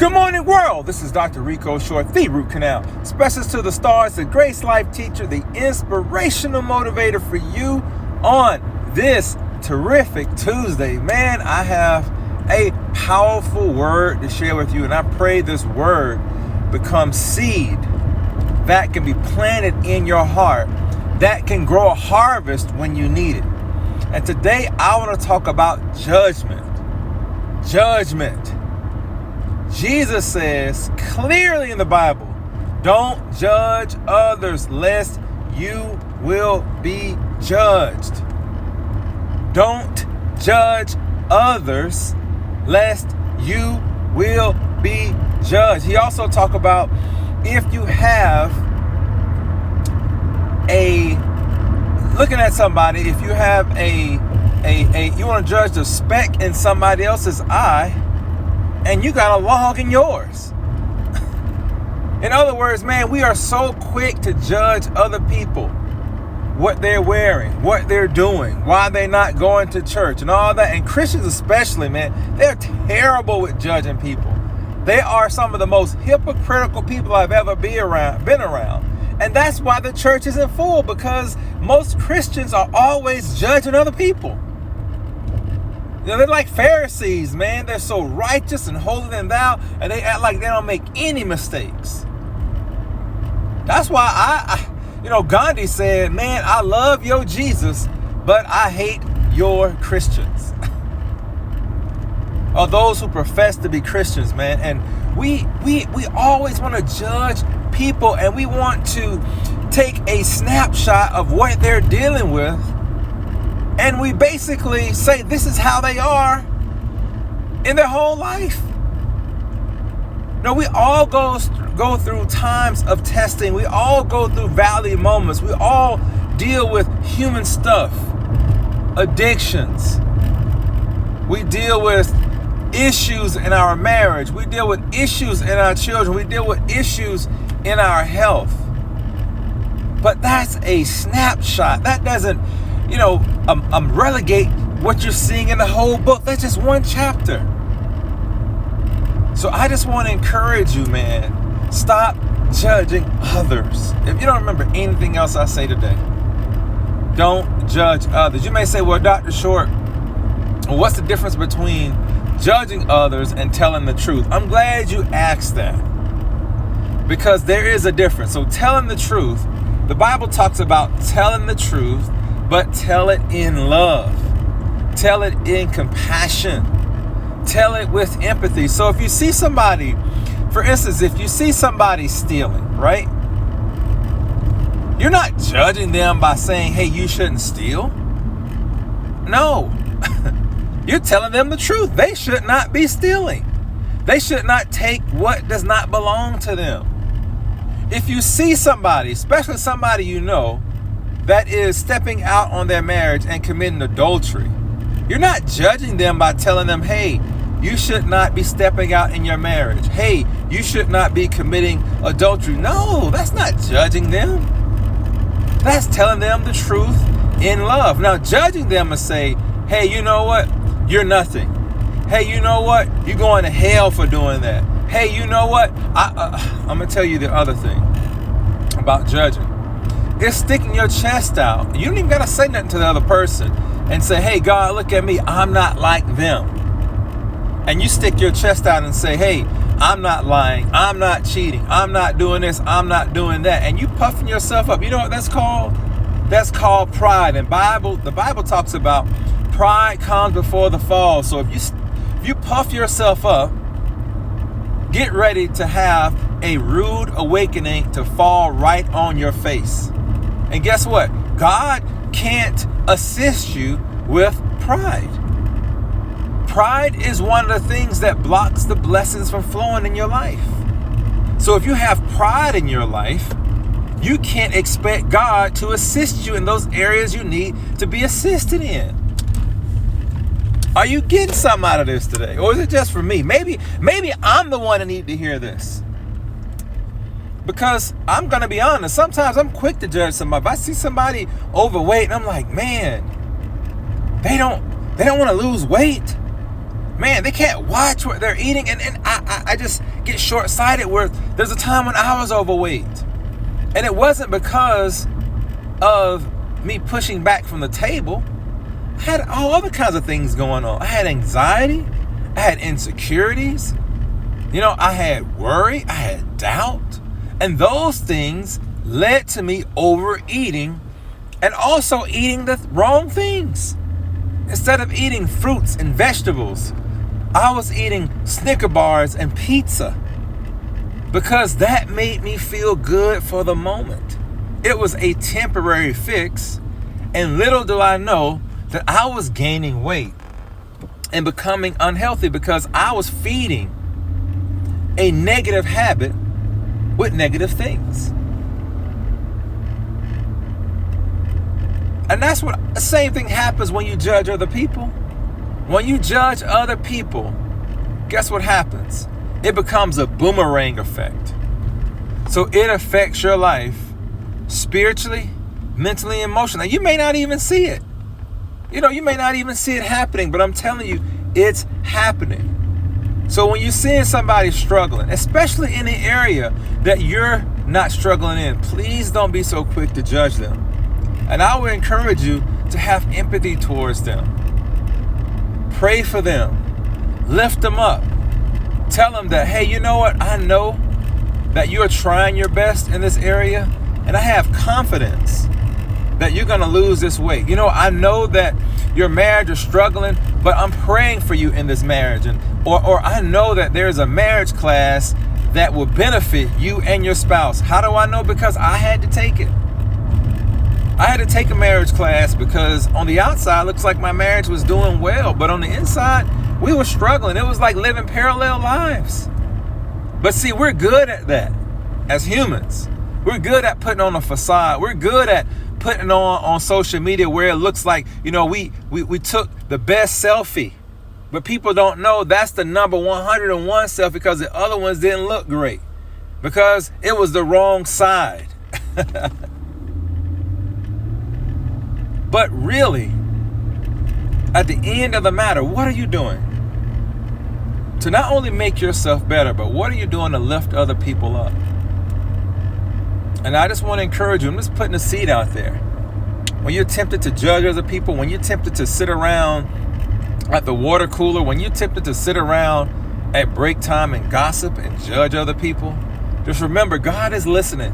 Good morning, world. This is Dr. Rico Short, the root canal specialist to the stars, the grace life teacher, the inspirational motivator for you on this terrific Tuesday. Man, I have a powerful word to share with you, and I pray this word becomes seed that can be planted in your heart, that can grow a harvest when you need it. And today I want to talk about judgment. Judgment. Jesus says clearly in the Bible, don't judge others lest you will be judged. Don't judge others lest you will be judged. He also talked about if you have looking at somebody, if you have you want to judge the speck in somebody else's eye, and you got a log in yours. In other words, man, we are so quick to judge other people, what they're wearing, what they're doing, why they're not going to church and all that. And Christians especially, man, they're terrible with judging people. They are some of the most hypocritical people I've ever been around. And that's why the church isn't full, because most Christians are always judging other people. You know, they're like Pharisees, man. They're so righteous and holier than thou, and they act like they don't make any mistakes. That's why Gandhi said, man, I love your Jesus, but I hate your Christians. Or those who profess to be Christians, man. And we always want to judge people, and we want to take a snapshot of what they're dealing with, and we basically say this is how they are in their whole life. No, we all go through times of testing. We all go through valley moments. We all deal with human stuff, addictions. We deal with issues in our marriage. We deal with issues in our children. We deal with issues in our health. But that's a snapshot. That doesn't relegate what you're seeing in the whole book. That's just one chapter. So I just want to encourage you, man, stop judging others. If you don't remember anything else I say today, don't judge others. You may say, well, Dr. Short, what's the difference between judging others and telling the truth? I'm glad you asked that, because there is a difference. So telling the truth, the Bible talks about telling the truth, but tell it in love. Tell it in compassion. Tell it with empathy. So if you see somebody, for instance, if you see somebody stealing, right? You're not judging them by saying, hey, you shouldn't steal. No. You're telling them the truth. They should not be stealing. They should not take what does not belong to them. If you see somebody, especially somebody you know, that is stepping out on their marriage and committing adultery, you're not judging them by telling them, hey, you should not be stepping out in your marriage. Hey, you should not be committing adultery. No, that's not judging them. That's telling them the truth in love. Now, judging them and say, hey, you know what? You're nothing. Hey, you know what? You're going to hell for doing that. Hey, you know what? I'm going to tell you the other thing about judging. It's sticking your chest out. You don't even got to say nothing to the other person and say, hey, God, look at me. I'm not like them. And you stick your chest out and say, hey, I'm not lying. I'm not cheating. I'm not doing this. I'm not doing that. And you puffing yourself up. You know what that's called? That's called pride. And the Bible talks about pride comes before the fall. So if you puff yourself up, get ready to have a rude awakening to fall right on your face. And guess what? God can't assist you with pride. Pride is one of the things that blocks the blessings from flowing in your life. So if you have pride in your life, you can't expect God to assist you in those areas you need to be assisted in. Are you getting something out of this today? Or is it just for me? Maybe I'm the one that need to hear this. Because I'm going to be honest, sometimes I'm quick to judge somebody. If I see somebody overweight, and I'm like, man, they don't want to lose weight. man, they can't watch what they're eating. And I just get short-sighted where there's a time when I was overweight. And it wasn't because of me pushing back from the table. I had all other kinds of things going on. I had anxiety. I had insecurities. I had worry. I had doubt. And those things led to me overeating and also eating the wrong things. Instead of eating fruits and vegetables, I was eating Snicker bars and pizza because that made me feel good for the moment. It was a temporary fix, and little do I know that I was gaining weight and becoming unhealthy because I was feeding a negative habit with negative things. And that's what the same thing happens when you judge other people. When you judge other people, guess what happens? It becomes a boomerang effect. So it affects your life spiritually, mentally, emotionally. You may not even see it. You may not even see it happening, but I'm telling you, it's happening. So when you're seeing somebody struggling, especially in the area that you're not struggling in, please don't be so quick to judge them. And I would encourage you to have empathy towards them. Pray for them. Lift them up. Tell them that, hey, you know what? I know that you're trying your best in this area, and I have confidence that you're going to lose this weight. I know that your marriage is struggling, but I'm praying for you in this marriage. Or I know that there's a marriage class that will benefit you and your spouse. How do I know? Because I had to take it. I had to take a marriage class because on the outside, it looks like my marriage was doing well. But on the inside, we were struggling. It was like living parallel lives. But see, we're good at that as humans. We're good at putting on a facade. We're good at putting on social media where it looks like, we took the best selfie. But people don't know that's the number 101 selfie because the other ones didn't look great. Because it was the wrong side. But really, at the end of the matter, what are you doing? To not only make yourself better, but what are you doing to lift other people up? And I just want to encourage you, I'm just putting a seed out there. When you're tempted to judge other people, when you're tempted to sit around at the water cooler, when you're tempted to sit around at break time and gossip and judge other people, just remember, God is listening.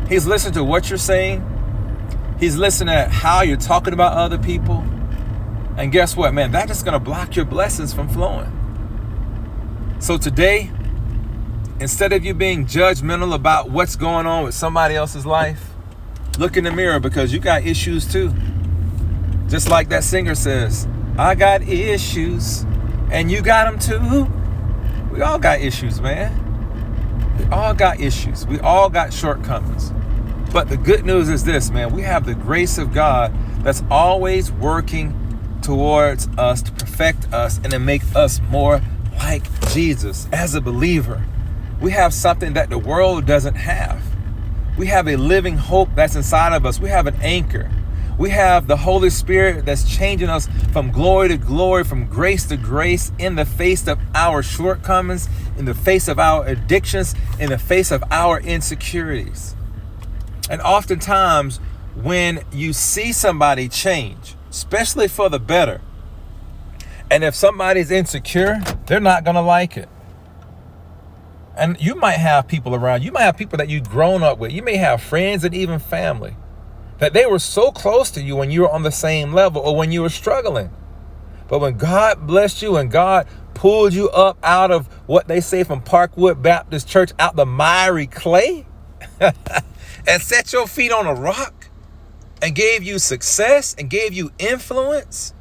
He's listening to what you're saying. He's listening at how you're talking about other people. And guess what, man? That's just going to block your blessings from flowing. So today, instead of you being judgmental about what's going on with somebody else's life, look in the mirror because you got issues too. Just like that singer says, I got issues and you got them too. We all got issues, man. We all got issues. We all got shortcomings. But the good news is this, man. We have the grace of God that's always working towards us to perfect us and to make us more like Jesus. As a believer, we have something that the world doesn't have. We have a living hope that's inside of us. We have an anchor. We have the Holy Spirit that's changing us from glory to glory, from grace to grace, in the face of our shortcomings, in the face of our addictions, in the face of our insecurities. And oftentimes, when you see somebody change, especially for the better, and if somebody's insecure, they're not going to like it. And you might have people around, you might have people that you've grown up with, you may have friends and even family, that they were so close to you when you were on the same level or when you were struggling. But when God blessed you and God pulled you up out of what they say from Parkwood Baptist Church, out the miry clay, and set your feet on a rock and gave you success and gave you influence,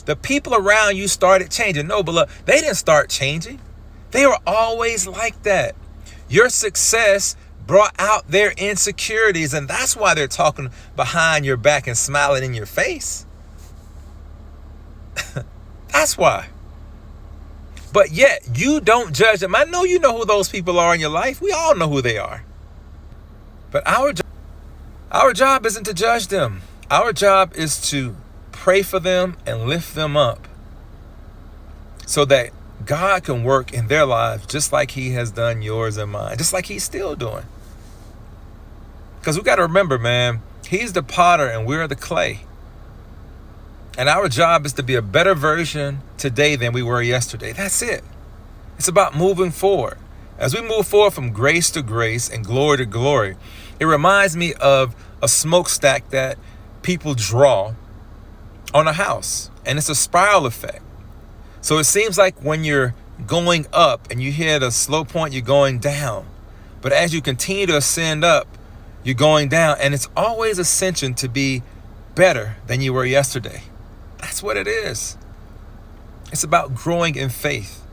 the people around you started changing. No, but look, they didn't start changing. They were always like that. Your success brought out their insecurities, and that's why they're talking behind your back and smiling in your face. That's why. But yet, you don't judge them. I know you know who those people are in your life. We all know who they are. But our job isn't to judge them. Our job is to pray for them and lift them up. so that God can work in their lives just like he has done yours and mine, just like he's still doing. Because we got to remember, man, he's the potter and we're the clay. And our job is to be a better version today than we were yesterday. That's it. It's about moving forward. As we move forward from grace to grace and glory to glory, it reminds me of a smokestack that people draw on a house. And it's a spiral effect. So it seems like when you're going up and you hit a slow point, you're going down. But as you continue to ascend up, you're going down. And it's always ascension to be better than you were yesterday. That's what it is. It's about growing in faith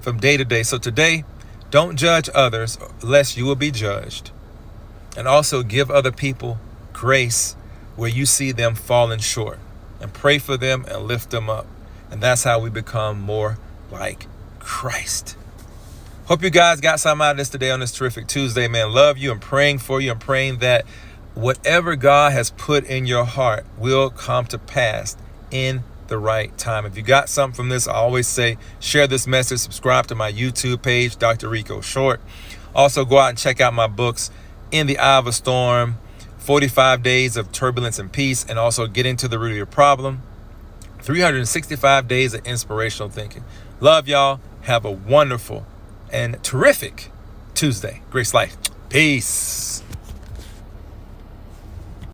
from day to day. So today, don't judge others lest you will be judged. And also give other people grace where you see them falling short. And pray for them and lift them up. And that's how we become more like Christ. Hope you guys got something out of this today on this terrific Tuesday, man. Love you and praying for you and praying that whatever God has put in your heart will come to pass in the right time. If you got something from this, I always say share this message, subscribe to my YouTube page, Dr. Rico Short. Also go out and check out my books, In the Eye of a Storm, 45 Days of Turbulence and Peace, and also Getting to the Root of Your Problem, 365 Days of Inspirational Thinking. Love y'all. Have a wonderful and terrific Tuesday. Grace life. Peace.